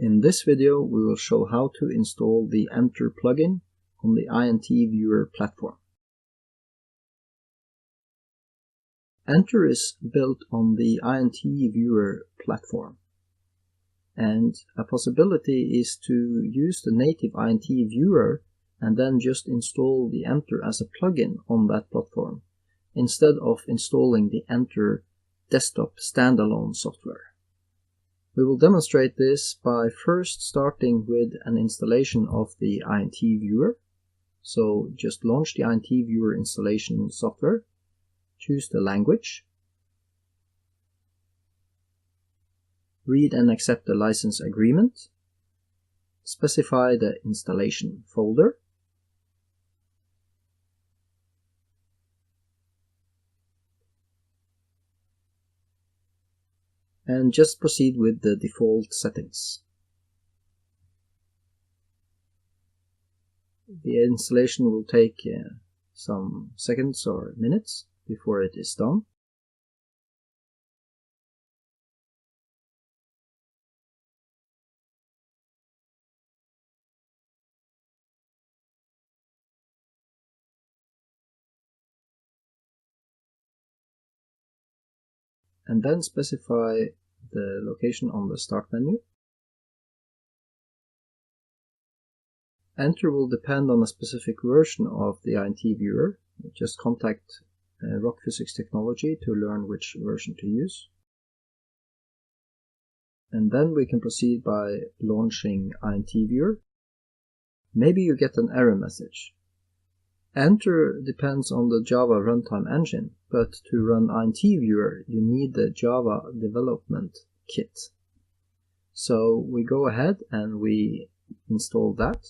In this video, we will show how to install the ENTER plugin on the INTViewer platform. ENTER is built on the INTViewer platform, and a possibility is to use the native INTViewer and then just install the ENTER as a plugin on that platform, instead of installing the ENTER desktop standalone software. We will demonstrate this by first starting with an installation of the INTViewer. So just launch the INTViewer installation software, choose the language, read and accept the license agreement, specify the installation folder, and just proceed with the default settings. The installation will take some seconds or minutes before it is done. And then specify the location on the start menu. ENTER will depend on a specific version of the INTViewer. Just contact Rock Physics Technology to learn which version to use. And then we can proceed by launching INTViewer. Maybe you get an error message. ENTER depends on the Java runtime engine, but to run INTViewer you need the Java development kit. So we go ahead and we install that.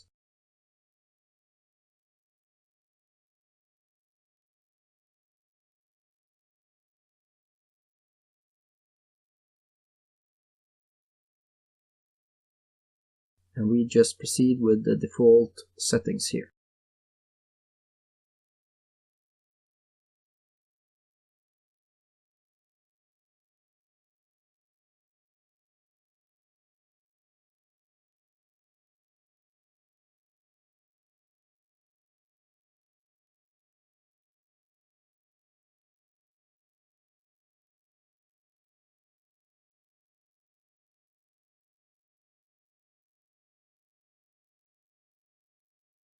And we just proceed with the default settings here.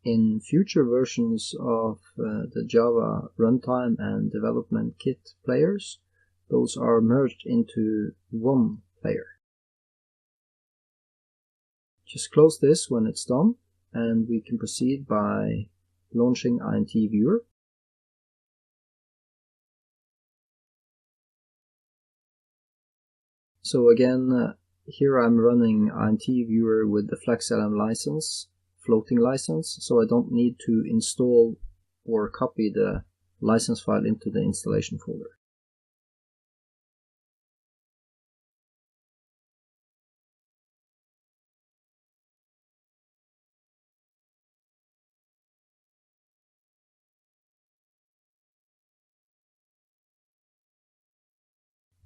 In future versions of the Java runtime and development kit players, those are merged into one player. Just close this when it's done, and we can proceed by launching INTViewer. So again, here I'm running INTViewer with the FlexLM license, floating license, so I don't need to install or copy the license file into the installation folder.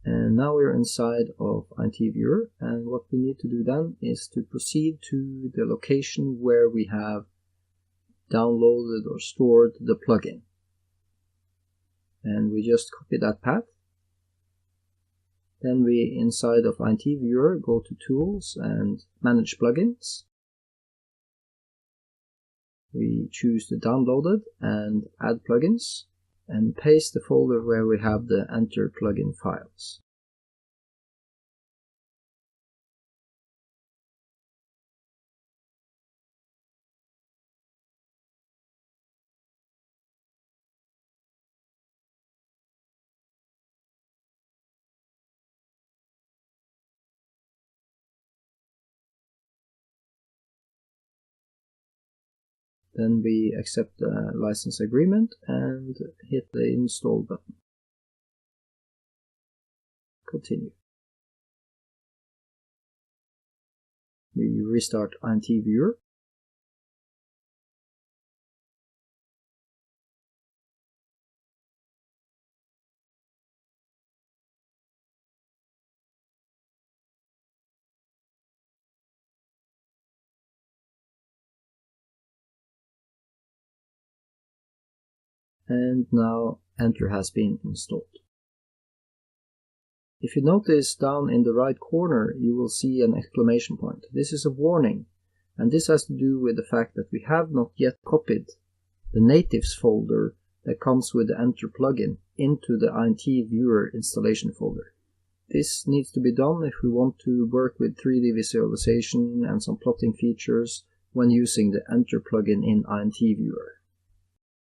And now we're inside of INTViewer, and what we need to do then is to proceed to the location where we have downloaded or stored the plugin. And we just copy that path. Then we, inside of INTViewer, go to Tools and Manage Plugins. We choose the Downloaded and Add Plugins, and paste the folder where we have the ENTER plugin files. Then we accept the license agreement and hit the install button. Continue. We restart INTViewer. and now Enter has been installed. If you notice down in the right corner, you will see an exclamation point. This is a warning, and this has to do with the fact that we have not yet copied the natives folder that comes with the Enter plugin into the INTViewer installation folder. This needs to be done if we want to work with 3D visualization and some plotting features when using the Enter plugin in INTViewer.